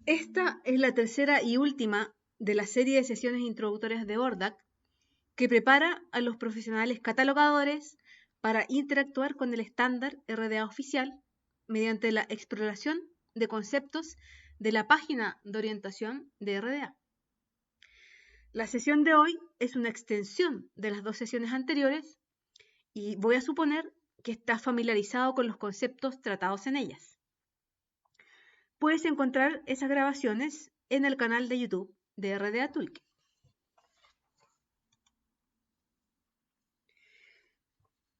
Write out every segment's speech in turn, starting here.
Esta es la tercera y última de la serie de sesiones introductorias de ORDAC que prepara a los profesionales catalogadores para interactuar con el estándar RDA oficial mediante la exploración de conceptos de la página de orientación de RDA. La sesión de hoy es una extensión de las dos sesiones anteriores y voy a suponer que estás familiarizado con los conceptos tratados en ellas. Puedes encontrar esas grabaciones en el canal de YouTube de RDA Toolkit.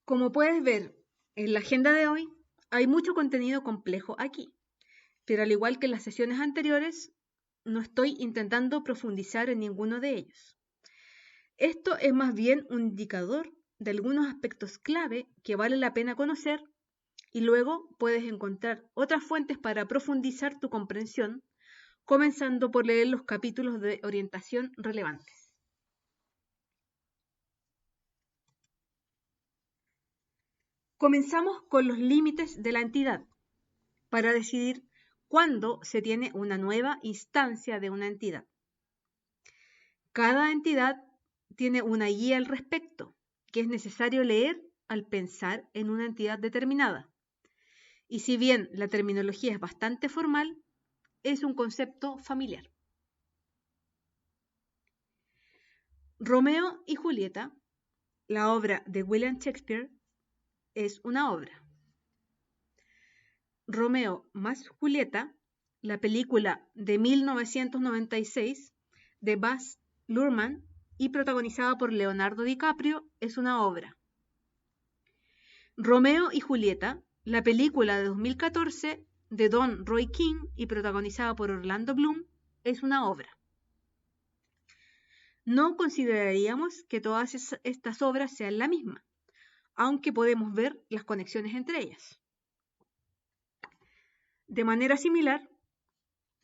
Como puedes ver en la agenda de hoy, hay mucho contenido complejo aquí, pero al igual que en las sesiones anteriores, no estoy intentando profundizar en ninguno de ellos. Esto es más bien un indicador de algunos aspectos clave que vale la pena conocer y luego puedes encontrar otras fuentes para profundizar tu comprensión, comenzando por leer los capítulos de orientación relevantes. Comenzamos con los límites de la entidad para decidir cuándo se tiene una nueva instancia de una entidad. Cada entidad tiene una guía al respecto, que es necesario leer al pensar en una entidad determinada. Y si bien la terminología es bastante formal, es un concepto familiar. Romeo y Julieta, la obra de William Shakespeare, es una obra. Romeo más Julieta, la película de 1996 de Baz Luhrmann y protagonizada por Leonardo DiCaprio, es una obra. Romeo y Julieta, la película de 2014 de Don Roy King y protagonizada por Orlando Bloom, es una obra. No consideraríamos que todas estas obras sean la misma, aunque podemos ver las conexiones entre ellas. De manera similar,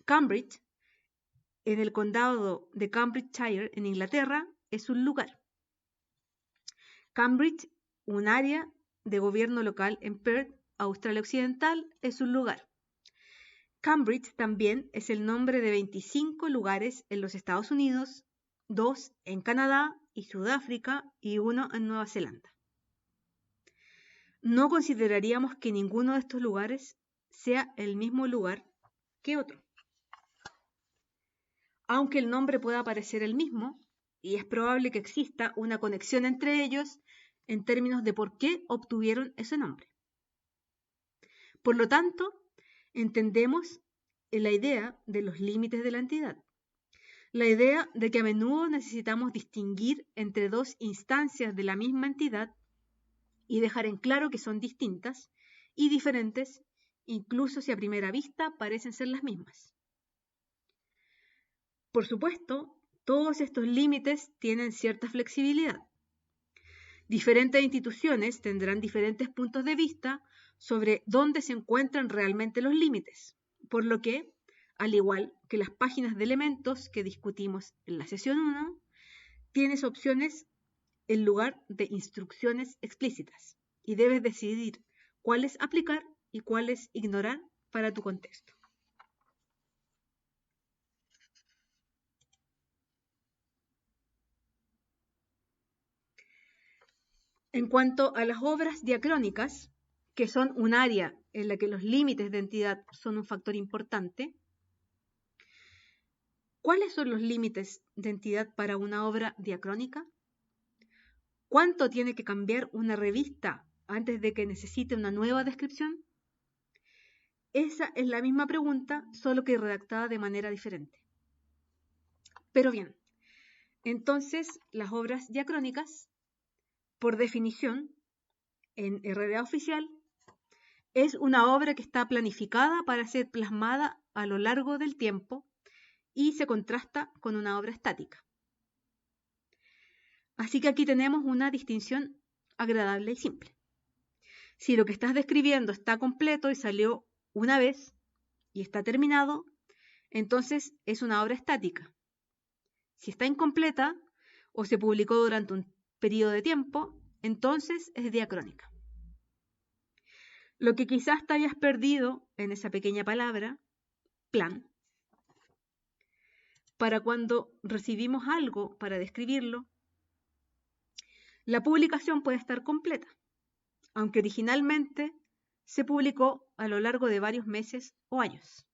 Cambridge, en el condado de Cambridgeshire, en Inglaterra, es un lugar. Cambridge, un área de gobierno local en Perth, Australia Occidental, es un lugar. Cambridge también es el nombre de 25 lugares en los Estados Unidos, 2 en Canadá y Sudáfrica y 1 en Nueva Zelanda. No consideraríamos que ninguno de estos lugares sea el mismo lugar que otro. Aunque el nombre pueda parecer el mismo, y es probable que exista una conexión entre ellos en términos de por qué obtuvieron ese nombre. Por lo tanto, entendemos la idea de los límites de la entidad. La idea de que a menudo necesitamos distinguir entre dos instancias de la misma entidad y dejar en claro que son distintas y diferentes, incluso si a primera vista parecen ser las mismas. Por supuesto, todos estos límites tienen cierta flexibilidad. Diferentes instituciones tendrán diferentes puntos de vista sobre dónde se encuentran realmente los límites, por lo que, al igual que las páginas de elementos que discutimos en la sesión 1, tienes opciones en lugar de instrucciones explícitas y debes decidir cuáles aplicar y cuáles ignorar para tu contexto. En cuanto a las obras diacrónicas, que son un área en la que los límites de entidad son un factor importante, ¿cuáles son los límites de entidad para una obra diacrónica? ¿Cuánto tiene que cambiar una revista antes de que necesite una nueva descripción? Esa es la misma pregunta, solo que redactada de manera diferente. Pero bien, entonces las obras diacrónicas, por definición, en RDA oficial, es una obra que está planificada para ser plasmada a lo largo del tiempo y se contrasta con una obra estática. Así que aquí tenemos una distinción agradable y simple. Si lo que estás describiendo está completo y salió una vez y está terminado, entonces es una obra estática. Si está incompleta o se publicó durante un periodo de tiempo, entonces es diacrónica. Lo que quizás te hayas perdido en esa pequeña palabra, plan, para cuando recibimos algo para describirlo, la publicación puede estar completa, aunque originalmente se publicó a lo largo de varios meses o años.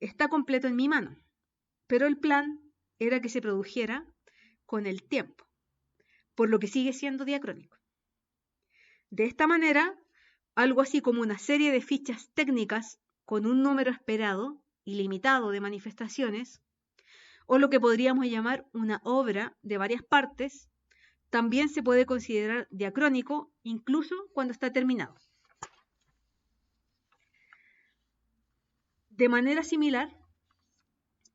Está completo en mi mano, pero el plan era que se produjera con el tiempo, por lo que sigue siendo diacrónico. De esta manera, algo así como una serie de fichas técnicas con un número esperado y limitado de manifestaciones, o lo que podríamos llamar una obra de varias partes, también se puede considerar diacrónico incluso cuando está terminado. De manera similar,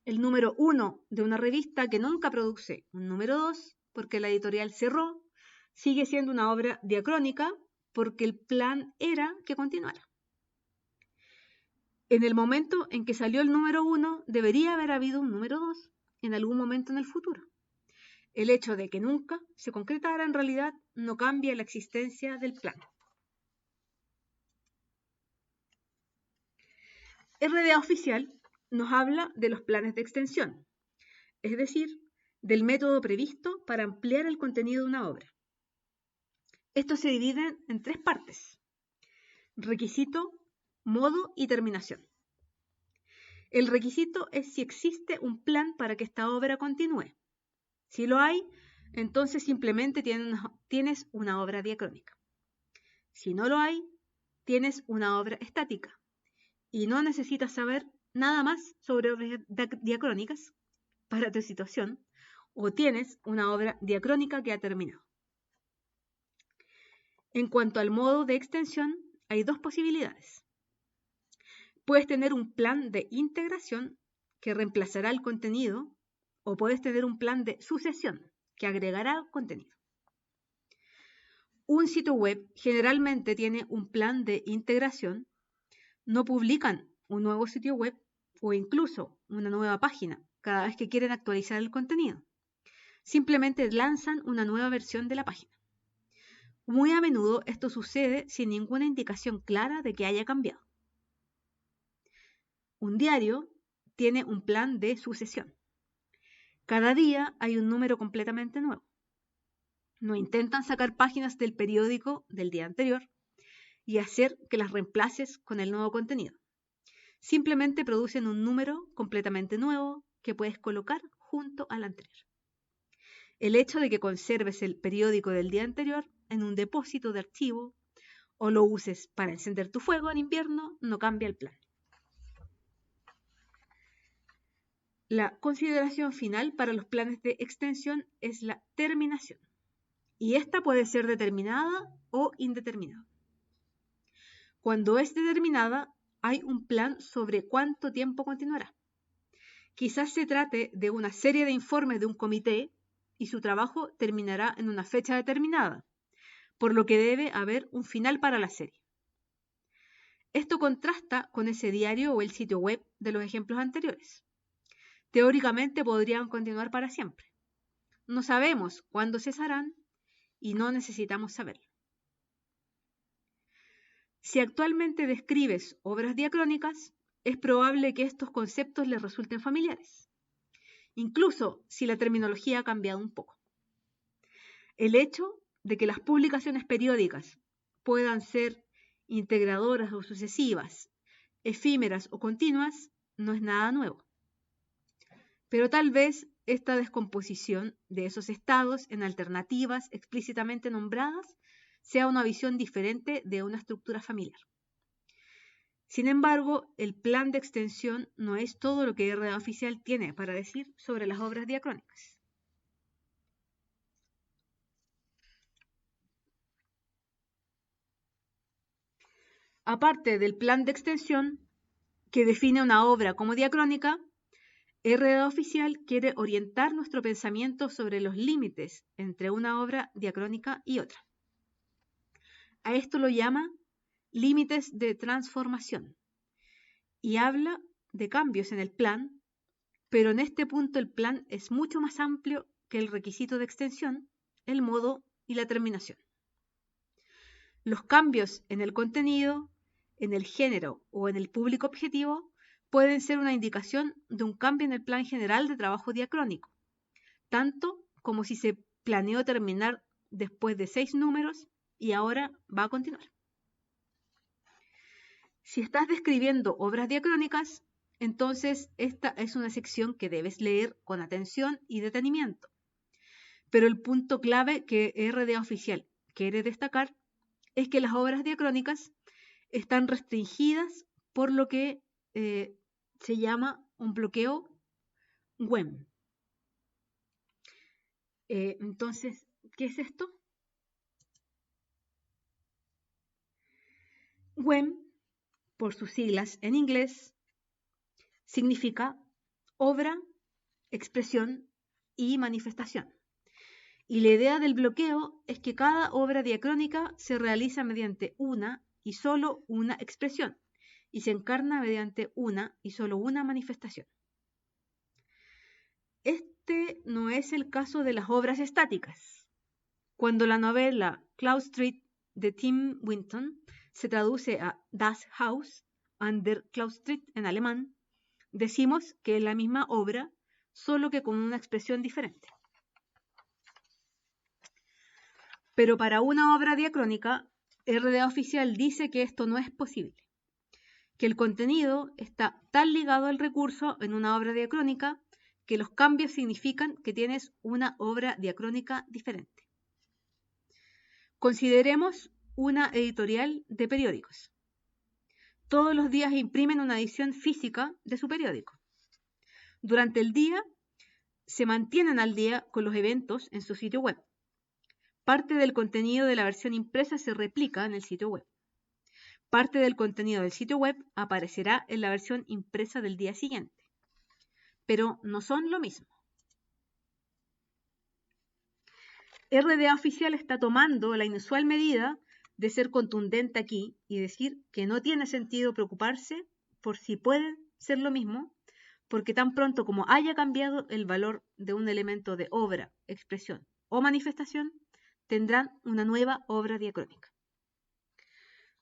el número 1 de una revista que nunca produce un número 2 porque la editorial cerró, sigue siendo una obra diacrónica porque el plan era que continuara. En el momento en que salió el número 1, debería haber habido un número 2 en algún momento en el futuro. El hecho de que nunca se concretara en realidad no cambia la existencia del plan. RDA oficial nos habla de los planes de extensión, es decir, del método previsto para ampliar el contenido de una obra. Estos se dividen en 3 partes: requisito, modo y terminación. El requisito es si existe un plan para que esta obra continúe. Si lo hay, entonces simplemente tienes una obra diacrónica. Si no lo hay, tienes una obra estática y no necesitas saber nada más sobre obras diacrónicas para tu situación, o tienes una obra diacrónica que ha terminado. En cuanto al modo de extensión, hay 2 posibilidades. Puedes tener un plan de integración que reemplazará el contenido, o puedes tener un plan de sucesión que agregará contenido. Un sitio web generalmente tiene un plan de integración. No publican un nuevo sitio web o incluso una nueva página cada vez que quieren actualizar el contenido. Simplemente lanzan una nueva versión de la página. Muy a menudo esto sucede sin ninguna indicación clara de que haya cambiado. Un diario tiene un plan de sucesión. Cada día hay un número completamente nuevo. No intentan sacar páginas del periódico del día anterior y hacer que las reemplaces con el nuevo contenido. Simplemente producen un número completamente nuevo que puedes colocar junto al anterior. El hecho de que conserves el periódico del día anterior en un depósito de archivo o lo uses para encender tu fuego en invierno no cambia el plan. La consideración final para los planes de extensión es la terminación, y esta puede ser determinada o indeterminada. Cuando es determinada, hay un plan sobre cuánto tiempo continuará. Quizás se trate de una serie de informes de un comité y su trabajo terminará en una fecha determinada, por lo que debe haber un final para la serie. Esto contrasta con ese diario o el sitio web de los ejemplos anteriores. Teóricamente podrían continuar para siempre. No sabemos cuándo cesarán y no necesitamos saberlo. Si actualmente describes obras diacrónicas, es probable que estos conceptos les resulten familiares, incluso si la terminología ha cambiado un poco. El hecho de que las publicaciones periódicas puedan ser integradoras o sucesivas, efímeras o continuas, no es nada nuevo. Pero tal vez esta descomposición de esos estados en alternativas explícitamente nombradas sea una visión diferente de una estructura familiar. Sin embargo, el plan de extensión no es todo lo que RDA oficial tiene para decir sobre las obras diacrónicas. Aparte del plan de extensión, que define una obra como diacrónica, RDA oficial quiere orientar nuestro pensamiento sobre los límites entre una obra diacrónica y otra. A esto lo llama límites de transformación y habla de cambios en el plan, pero en este punto el plan es mucho más amplio que el requisito de extensión, el modo y la terminación. Los cambios en el contenido, en el género o en el público objetivo pueden ser una indicación de un cambio en el plan general de trabajo diacrónico, tanto como si se planeó terminar después de 6 números y ahora va a continuar. Si estás describiendo obras diacrónicas, entonces esta es una sección que debes leer con atención y detenimiento. Pero el punto clave que RDA Oficial quiere destacar es que las obras diacrónicas están restringidas por lo que se llama un bloqueo WEM. Entonces, ¿qué es esto? WEM, por sus siglas en inglés, significa obra, expresión y manifestación. Y la idea del bloqueo es que cada obra diacrónica se realiza mediante una y solo una expresión y se encarna mediante una y solo una manifestación. Este no es el caso de las obras estáticas. Cuando la novela Cloud Street de Tim Winton se traduce a Das Haus an der Cloud Street en alemán, decimos que es la misma obra, solo que con una expresión diferente. Pero para una obra diacrónica, RDA Oficial dice que esto no es posible, que el contenido está tan ligado al recurso en una obra diacrónica que los cambios significan que tienes una obra diacrónica diferente. Consideremos una editorial de periódicos. Todos los días imprimen una edición física de su periódico. Durante el día se mantienen al día con los eventos en su sitio web. Parte del contenido de la versión impresa se replica en el sitio web. Parte del contenido del sitio web aparecerá en la versión impresa del día siguiente. Pero no son lo mismo. RDA Oficial está tomando la inusual medida de ser contundente aquí y decir que no tiene sentido preocuparse por si pueden ser lo mismo, porque tan pronto como haya cambiado el valor de un elemento de obra, expresión o manifestación, tendrán una nueva obra diacrónica.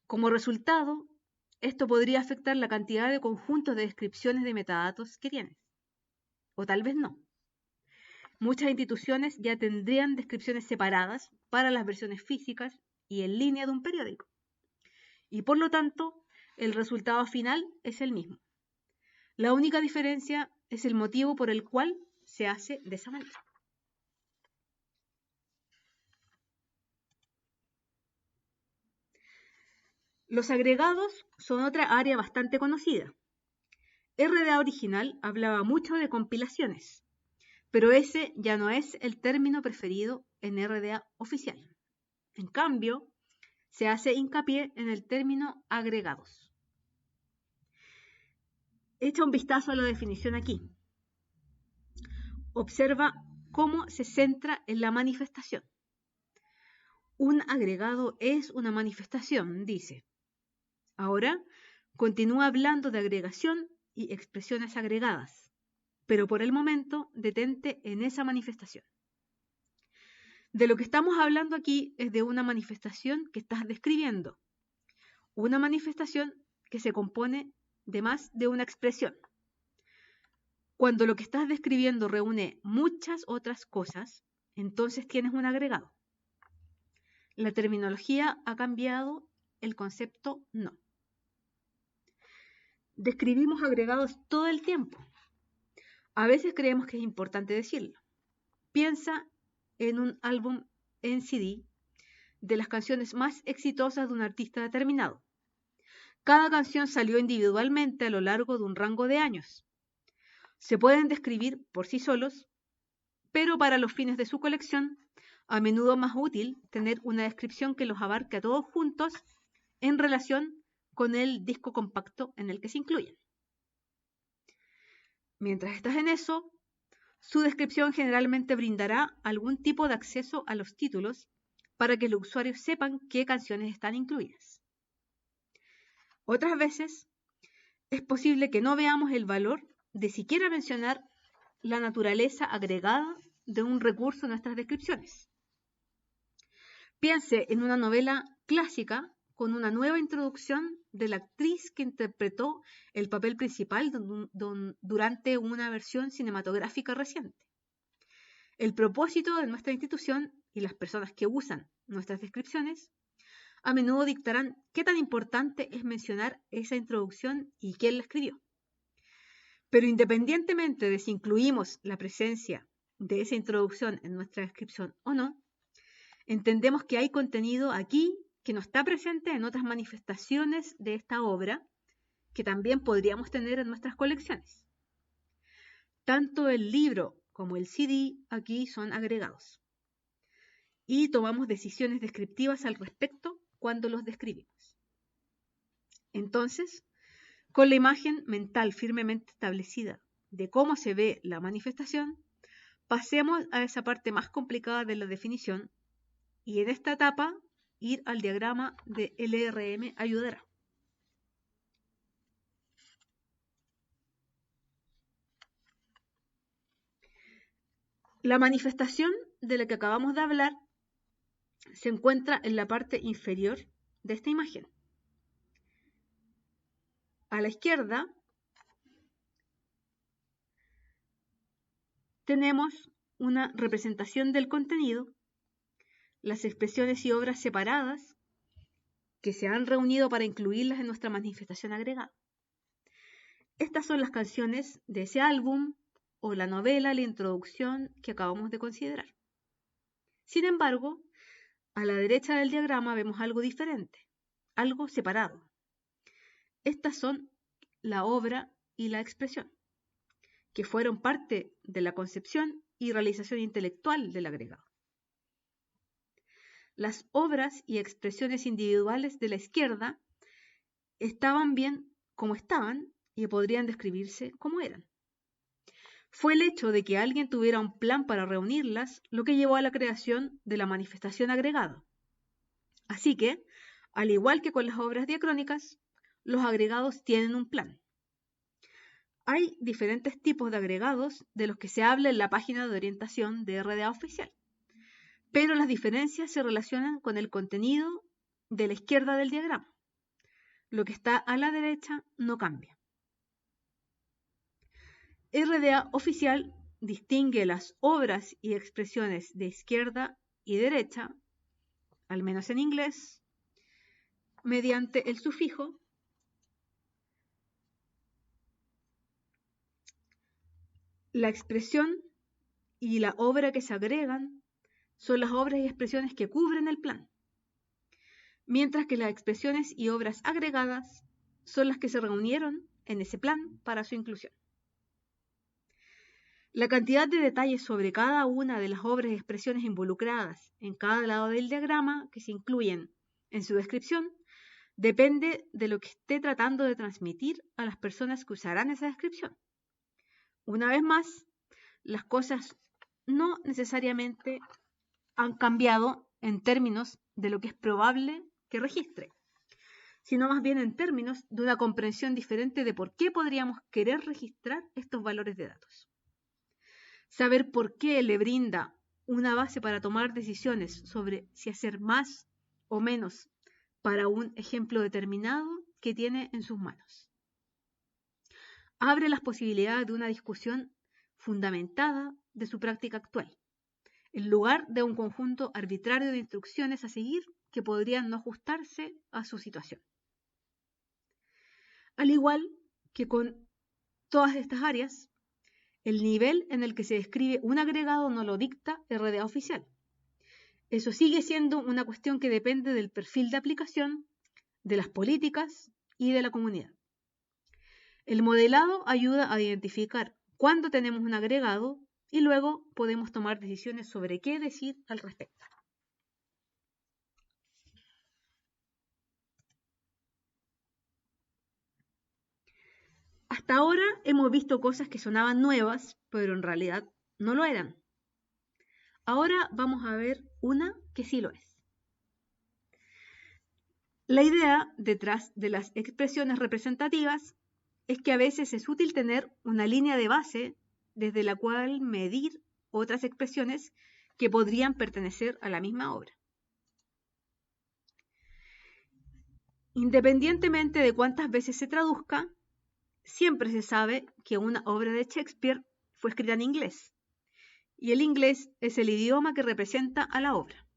Como resultado, esto podría afectar la cantidad de conjuntos de descripciones de metadatos que tienes. O tal vez no. Muchas instituciones ya tendrían descripciones separadas para las versiones físicas y en línea de un periódico. Y por lo tanto, el resultado final es el mismo. La única diferencia es el motivo por el cual se hace de esa manera. Los agregados son otra área bastante conocida. RDA original hablaba mucho de compilaciones, pero ese ya no es el término preferido en RDA oficial. En cambio, se hace hincapié en el término agregados. Echa un vistazo a la definición aquí. Observa cómo se centra en la manifestación. Un agregado es una manifestación, dice. Ahora continúa hablando de agregación y expresiones agregadas, pero por el momento detente en esa manifestación. De lo que estamos hablando aquí es de una manifestación que estás describiendo, una manifestación que se compone de más de una expresión. Cuando lo que estás describiendo reúne muchas otras cosas, entonces tienes un agregado. La terminología ha cambiado, el concepto no. Describimos agregados todo el tiempo. A veces creemos que es importante decirlo. Piensa en un álbum en CD de las canciones más exitosas de un artista determinado. Cada canción salió individualmente a lo largo de un rango de años. Se pueden describir por sí solos, pero para los fines de su colección, a menudo es más útil tener una descripción que los abarque a todos juntos en relación con el disco compacto en el que se incluyen. Mientras estás en eso, su descripción generalmente brindará algún tipo de acceso a los títulos para que los usuarios sepan qué canciones están incluidas. Otras veces, es posible que no veamos el valor de siquiera mencionar la naturaleza agregada de un recurso en nuestras descripciones. Piense en una novela clásica con una nueva introducción de la actriz que interpretó el papel principal durante una versión cinematográfica reciente. El propósito de nuestra institución y las personas que usan nuestras descripciones a menudo dictarán qué tan importante es mencionar esa introducción y quién la escribió. Pero independientemente de si incluimos la presencia de esa introducción en nuestra descripción o no, entendemos que hay contenido aquí que no está presente en otras manifestaciones de esta obra que también podríamos tener en nuestras colecciones. Tanto el libro como el CD aquí son agregados. Y tomamos decisiones descriptivas al respecto cuando los describimos. Entonces, con la imagen mental firmemente establecida de cómo se ve la manifestación, pasemos a esa parte más complicada de la definición y en esta etapa ir al diagrama de LRM ayudará. La manifestación de la que acabamos de hablar se encuentra en la parte inferior de esta imagen. A la izquierda tenemos una representación del contenido, las expresiones y obras separadas que se han reunido para incluirlas en nuestra manifestación agregada. Estas son las canciones de ese álbum o la novela, la introducción que acabamos de considerar. Sin embargo, a la derecha del diagrama vemos algo diferente, algo separado. Estas son la obra y la expresión, que fueron parte de la concepción y realización intelectual del agregado. Las obras y expresiones individuales de la izquierda estaban bien como estaban y podrían describirse como eran. Fue el hecho de que alguien tuviera un plan para reunirlas lo que llevó a la creación de la manifestación agregada. Así que, al igual que con las obras diacrónicas, los agregados tienen un plan. Hay diferentes tipos de agregados de los que se habla en la página de orientación de RDA oficial, pero las diferencias se relacionan con el contenido de la izquierda del diagrama. Lo que está a la derecha no cambia. RDA oficial distingue las obras y expresiones de izquierda y derecha, al menos en inglés, mediante el sufijo la expresión y la obra que se agregan son las obras y expresiones que cubren el plan, mientras que las expresiones y obras agregadas son las que se reunieron en ese plan para su inclusión. La cantidad de detalles sobre cada una de las obras y expresiones involucradas en cada lado del diagrama que se incluyen en su descripción depende de lo que esté tratando de transmitir a las personas que usarán esa descripción. Una vez más, las cosas no necesariamente han cambiado en términos de lo que es probable que registre, sino más bien en términos de una comprensión diferente de por qué podríamos querer registrar estos valores de datos. Saber por qué le brinda una base para tomar decisiones sobre si hacer más o menos para un ejemplo determinado que tiene en sus manos. Abre las posibilidades de una discusión fundamentada de su práctica actual, en lugar de un conjunto arbitrario de instrucciones a seguir que podrían no ajustarse a su situación. Al igual que con todas estas áreas, el nivel en el que se describe un agregado no lo dicta RDA oficial. Eso sigue siendo una cuestión que depende del perfil de aplicación, de las políticas y de la comunidad. El modelado ayuda a identificar cuándo tenemos un agregado y luego podemos tomar decisiones sobre qué decir al respecto. Hasta ahora hemos visto cosas que sonaban nuevas, pero en realidad no lo eran. Ahora vamos a ver una que sí lo es. La idea detrás de las expresiones representativas es que a veces es útil tener una línea de base desde la cual medir otras expresiones que podrían pertenecer a la misma obra. Independientemente de cuántas veces se traduzca, siempre se sabe que una obra de Shakespeare fue escrita en inglés, y el inglés es el idioma que representa a la obra.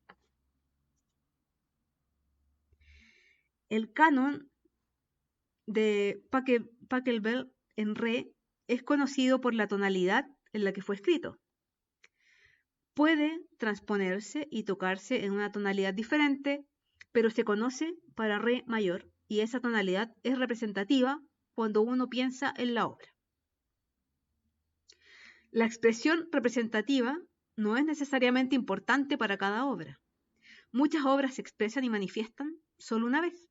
El canon de Pachelbel en re es conocido por la tonalidad en la que fue escrito. Puede transponerse y tocarse en una tonalidad diferente, pero se conoce para re mayor, y esa tonalidad es representativa cuando uno piensa en la obra. La expresión representativa no es necesariamente importante para cada obra. Muchas obras se expresan y manifiestan solo una vez,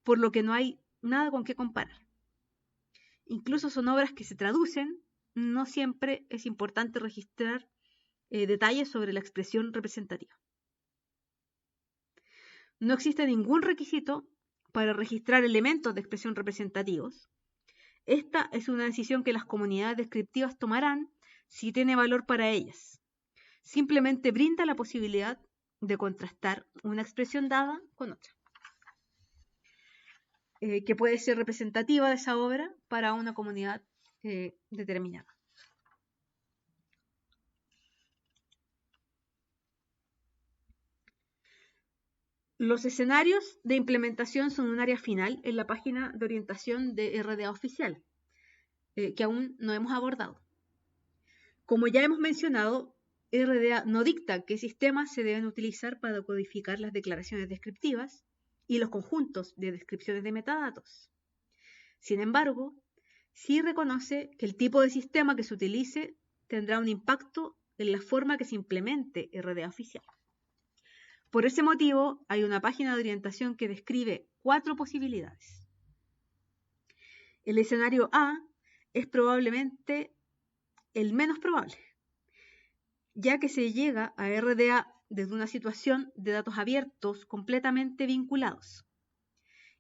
por lo que no hay nada con qué comparar. Incluso son obras que se traducen, no siempre es importante registrar detalles sobre la expresión representativa. No existe ningún requisito para registrar elementos de expresión representativos. Esta es una decisión que las comunidades descriptivas tomarán si tiene valor para ellas. Simplemente brinda la posibilidad de contrastar una expresión dada con otra, que puede ser representativa de esa obra para una comunidad determinada. Los escenarios de implementación son un área final en la página de orientación de RDA oficial, que aún no hemos abordado. Como ya hemos mencionado, RDA no dicta qué sistemas se deben utilizar para codificar las declaraciones descriptivas y los conjuntos de descripciones de metadatos. Sin embargo, sí reconoce que el tipo de sistema que se utilice tendrá un impacto en la forma que se implemente RDA oficial. Por ese motivo, hay una página de orientación que describe 4 posibilidades. El escenario A es probablemente el menos probable, ya que se llega a RDA desde una situación de datos abiertos completamente vinculados,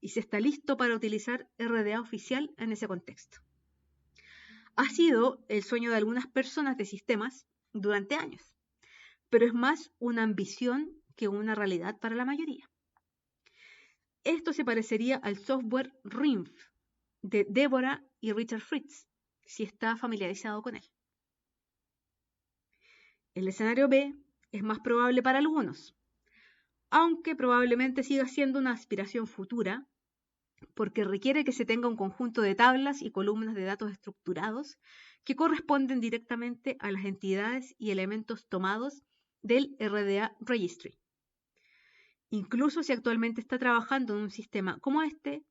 y se está listo para utilizar RDA oficial en ese contexto. Ha sido el sueño de algunas personas de sistemas durante años, pero es más una ambición que una realidad para la mayoría. Esto se parecería al software RINF de Deborah y Richard Fritz, si está familiarizado con él. El escenario B es más probable para algunos, aunque probablemente siga siendo una aspiración futura, porque requiere que se tenga un conjunto de tablas y columnas de datos estructurados que corresponden directamente a las entidades y elementos tomados del RDA Registry. Incluso si actualmente está trabajando en un sistema como este,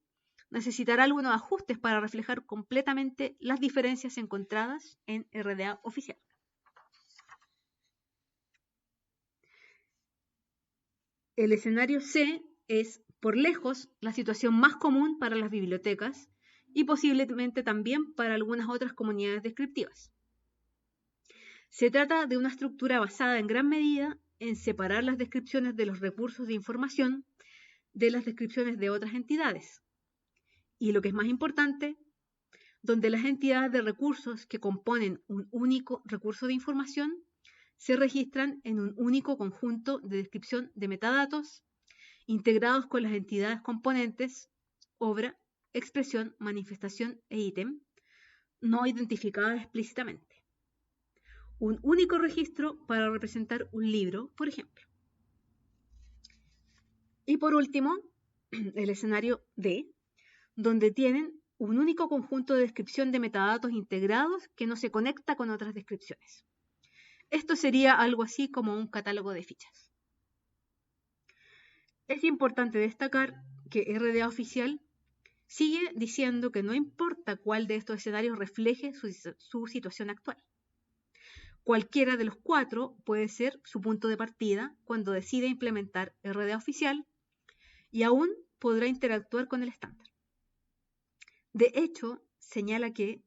necesitará algunos ajustes para reflejar completamente las diferencias encontradas en RDA oficial. El escenario C es, por lejos, la situación más común para las bibliotecas y posiblemente también para algunas otras comunidades descriptivas. Se trata de una estructura basada en gran medida en separar las descripciones de los recursos de información de las descripciones de otras entidades. Y lo que es más importante, donde las entidades de recursos que componen un único recurso de información se registran en un único conjunto de descripción de metadatos integrados con las entidades componentes, obra, expresión, manifestación e ítem, no identificadas explícitamente. Un único registro para representar un libro, por ejemplo. Y por último, el escenario D, donde tienen un único conjunto de descripción de metadatos integrados que no se conecta con otras descripciones. Esto sería algo así como un catálogo de fichas. Es importante destacar que RDA oficial sigue diciendo que no importa cuál de estos escenarios refleje su situación actual. Cualquiera de los 4 puede ser su punto de partida cuando decide implementar RDA oficial y aún podrá interactuar con el estándar. De hecho, señala que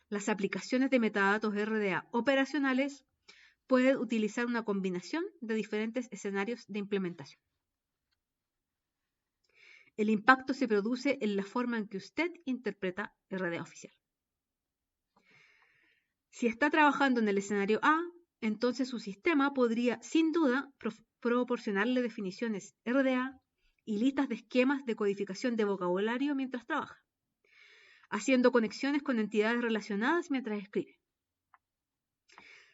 las aplicaciones de metadatos RDA operacionales pueden utilizar una combinación de diferentes escenarios de implementación. El impacto se produce en la forma en que usted interpreta RDA oficial. Si está trabajando en el escenario A, entonces su sistema podría, sin duda, proporcionarle definiciones RDA y listas de esquemas de codificación de vocabulario mientras trabaja, haciendo conexiones con entidades relacionadas mientras escribe.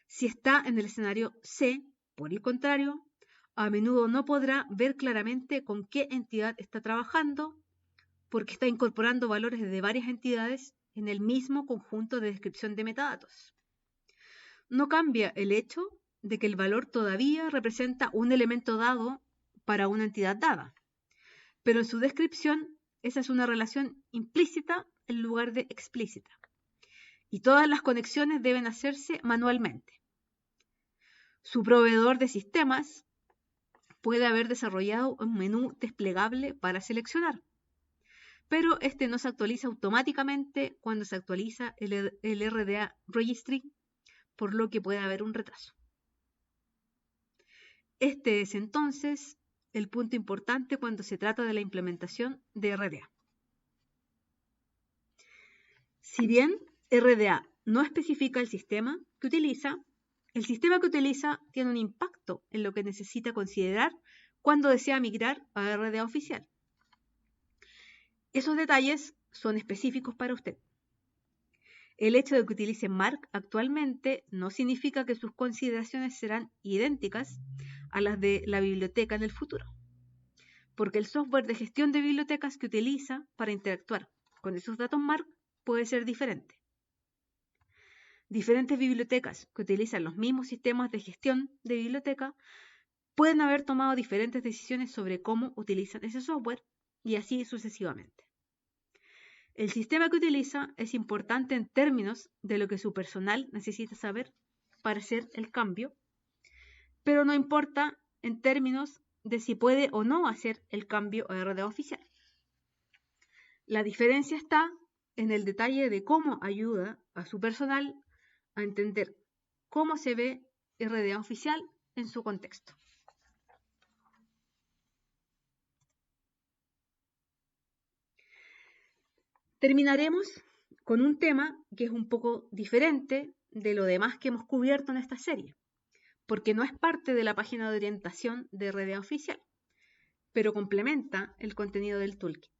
Si está en el escenario C, por el contrario, a menudo no podrá ver claramente con qué entidad está trabajando porque está incorporando valores de varias entidades en el mismo conjunto de descripción de metadatos. No cambia el hecho de que el valor todavía representa un elemento dado para una entidad dada, pero en su descripción esa es una relación implícita en lugar de explícita, y todas las conexiones deben hacerse manualmente. Su proveedor de sistemas puede haber desarrollado un menú desplegable para seleccionar, pero este no se actualiza automáticamente cuando se actualiza el RDA Registry, por lo que puede haber un retraso. Este es entonces el punto importante cuando se trata de la implementación de RDA. Si bien RDA no especifica el sistema que utiliza tiene un impacto en lo que necesita considerar cuando desea migrar a RDA oficial. Esos detalles son específicos para usted. El hecho de que utilice MARC actualmente no significa que sus consideraciones serán idénticas a las de la biblioteca en el futuro, porque el software de gestión de bibliotecas que utiliza para interactuar con esos datos MARC puede ser diferente. Diferentes bibliotecas que utilizan los mismos sistemas de gestión de biblioteca pueden haber tomado diferentes decisiones sobre cómo utilizan ese software y así sucesivamente. El sistema que utiliza es importante en términos de lo que su personal necesita saber para hacer el cambio, pero no importa en términos de si puede o no hacer el cambio a RDA oficial. La diferencia está en el detalle de cómo ayuda a su personal a entender cómo se ve RDA oficial en su contexto. Terminaremos con un tema que es un poco diferente de lo demás que hemos cubierto en esta serie, porque no es parte de la página de orientación de RDA oficial, pero complementa el contenido del toolkit.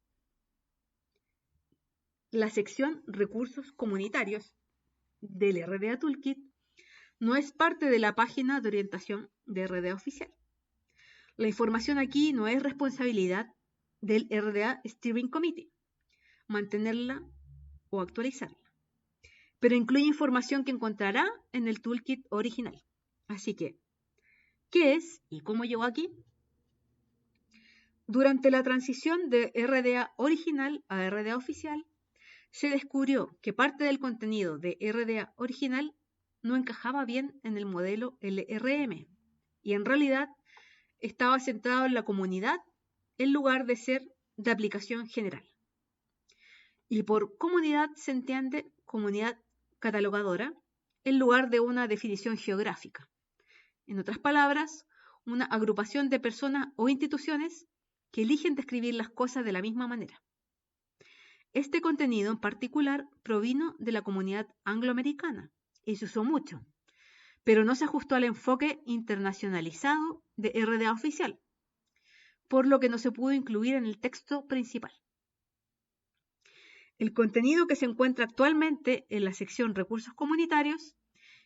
La sección Recursos comunitarios del RDA Toolkit no es parte de la página de orientación de RDA oficial. La información aquí no es responsabilidad del RDA Steering Committee, mantenerla o actualizarla, pero incluye información que encontrará en el toolkit original. Así que, ¿qué es y cómo llegó aquí? Durante la transición de RDA original a RDA oficial, se descubrió que parte del contenido de RDA original no encajaba bien en el modelo LRM y en realidad estaba centrado en la comunidad en lugar de ser de aplicación general. Y por comunidad se entiende comunidad catalogadora en lugar de una definición geográfica. En otras palabras, una agrupación de personas o instituciones que eligen describir las cosas de la misma manera. Este contenido en particular provino de la comunidad angloamericana y se usó mucho, pero no se ajustó al enfoque internacionalizado de RDA oficial, por lo que no se pudo incluir en el texto principal. El contenido que se encuentra actualmente en la sección Recursos comunitarios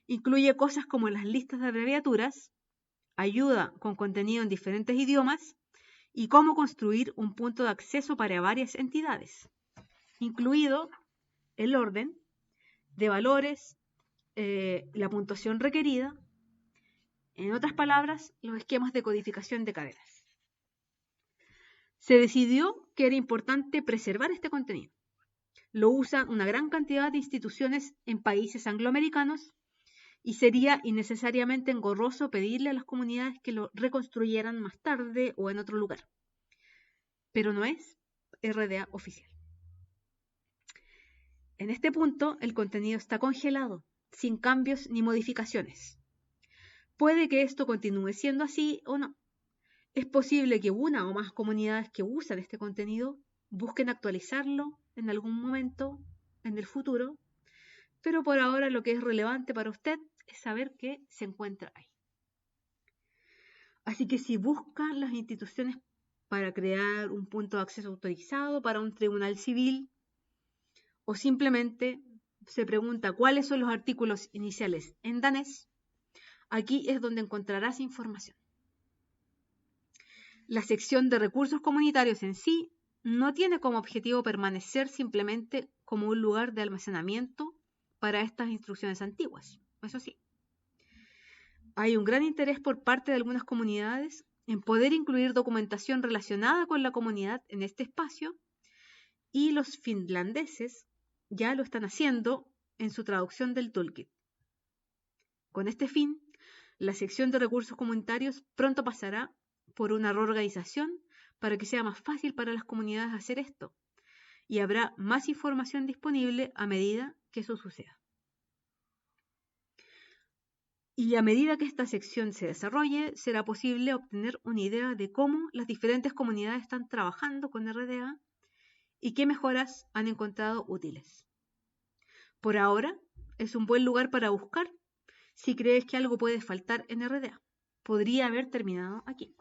incluye cosas como las listas de abreviaturas, ayuda con contenido en diferentes idiomas y cómo construir un punto de acceso para varias entidades, incluido el orden de valores, la puntuación requerida, en otras palabras, los esquemas de codificación de cadenas. Se decidió que era importante preservar este contenido. Lo usan una gran cantidad de instituciones en países angloamericanos y sería innecesariamente engorroso pedirle a las comunidades que lo reconstruyeran más tarde o en otro lugar. Pero no es RDA oficial. En este punto, el contenido está congelado, sin cambios ni modificaciones. Puede que esto continúe siendo así o no. Es posible que una o más comunidades que usan este contenido busquen actualizarlo en algún momento en el futuro, pero por ahora lo que es relevante para usted es saber que se encuentra ahí. Así que si buscan las instituciones para crear un punto de acceso autorizado para un tribunal civil, o simplemente se pregunta cuáles son los artículos iniciales en danés, aquí es donde encontrarás información. La sección de recursos comunitarios en sí no tiene como objetivo permanecer simplemente como un lugar de almacenamiento para estas instrucciones antiguas. Eso sí, hay un gran interés por parte de algunas comunidades en poder incluir documentación relacionada con la comunidad en este espacio, y los finlandeses ya lo están haciendo en su traducción del toolkit. Con este fin, la sección de recursos comunitarios pronto pasará por una reorganización para que sea más fácil para las comunidades hacer esto, y habrá más información disponible a medida que eso suceda. Y a medida que esta sección se desarrolle, será posible obtener una idea de cómo las diferentes comunidades están trabajando con RDA y qué mejoras han encontrado útiles. Por ahora, es un buen lugar para buscar si crees que algo puede faltar en RDA. Podría haber terminado aquí.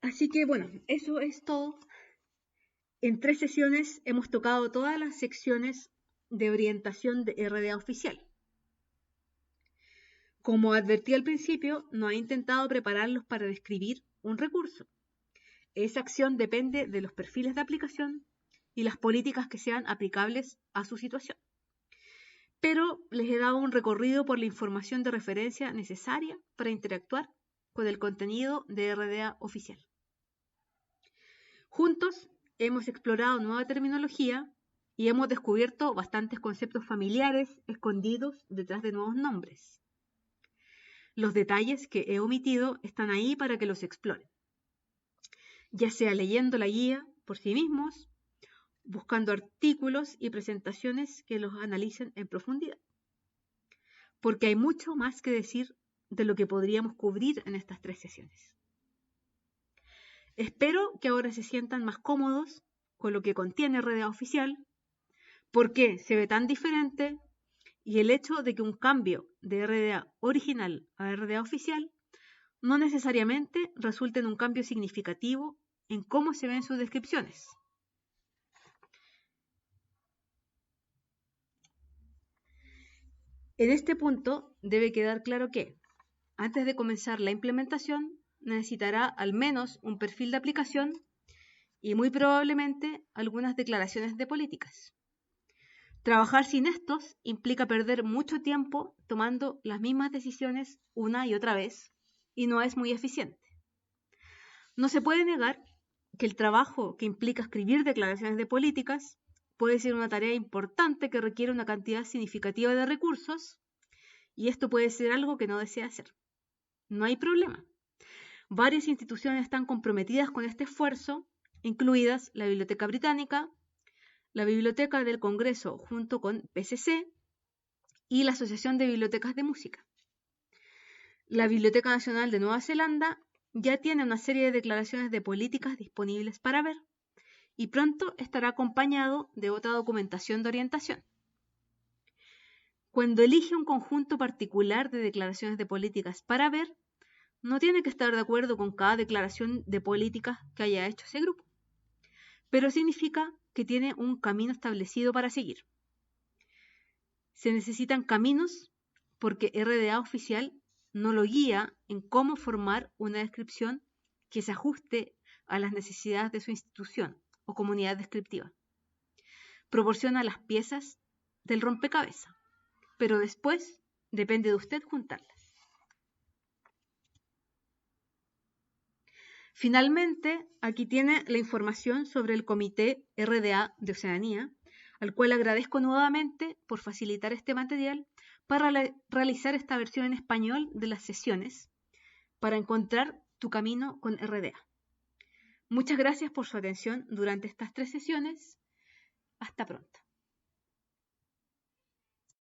Así que bueno, eso es todo. En 3 sesiones hemos tocado todas las secciones de orientación de RDA oficial. Como advertí al principio, no he intentado prepararlos para describir un recurso. Esa acción depende de los perfiles de aplicación y las políticas que sean aplicables a su situación. Pero les he dado un recorrido por la información de referencia necesaria para interactuar con el contenido de RDA oficial. Juntos hemos explorado nueva terminología y hemos descubierto bastantes conceptos familiares escondidos detrás de nuevos nombres. Los detalles que he omitido están ahí para que los exploren, ya sea leyendo la guía por sí mismos, buscando artículos y presentaciones que los analicen en profundidad, porque hay mucho más que decir de lo que podríamos cubrir en estas 3 sesiones. Espero que ahora se sientan más cómodos con lo que contiene RDA oficial, por qué se ve tan diferente y el hecho de que un cambio de RDA original a RDA oficial no necesariamente resulte en un cambio significativo en cómo se ven sus descripciones. En este punto debe quedar claro que, antes de comenzar la implementación, necesitará al menos un perfil de aplicación y muy probablemente algunas declaraciones de políticas. Trabajar sin estos implica perder mucho tiempo tomando las mismas decisiones una y otra vez y no es muy eficiente. No se puede negar que el trabajo que implica escribir declaraciones de políticas puede ser una tarea importante que requiere una cantidad significativa de recursos, y esto puede ser algo que no desea hacer. No hay problema. Varias instituciones están comprometidas con este esfuerzo, incluidas la Biblioteca Británica, la Biblioteca del Congreso junto con PCC y la Asociación de Bibliotecas de Música. La Biblioteca Nacional de Nueva Zelanda ya tiene una serie de declaraciones de políticas disponibles para ver y pronto estará acompañado de otra documentación de orientación. Cuando elige un conjunto particular de declaraciones de políticas para ver, no tiene que estar de acuerdo con cada declaración de políticas que haya hecho ese grupo, pero significa que tiene un camino establecido para seguir. Se necesitan caminos porque RDA oficial no lo guía en cómo formar una descripción que se ajuste a las necesidades de su institución o comunidad descriptiva. Proporciona las piezas del rompecabezas, pero después depende de usted juntarlas. Finalmente, aquí tiene la información sobre el Comité RDA de Oceanía, al cual agradezco nuevamente por facilitar este material para realizar esta versión en español de las sesiones para encontrar tu camino con RDA. Muchas gracias por su atención durante estas 3 sesiones. Hasta pronto.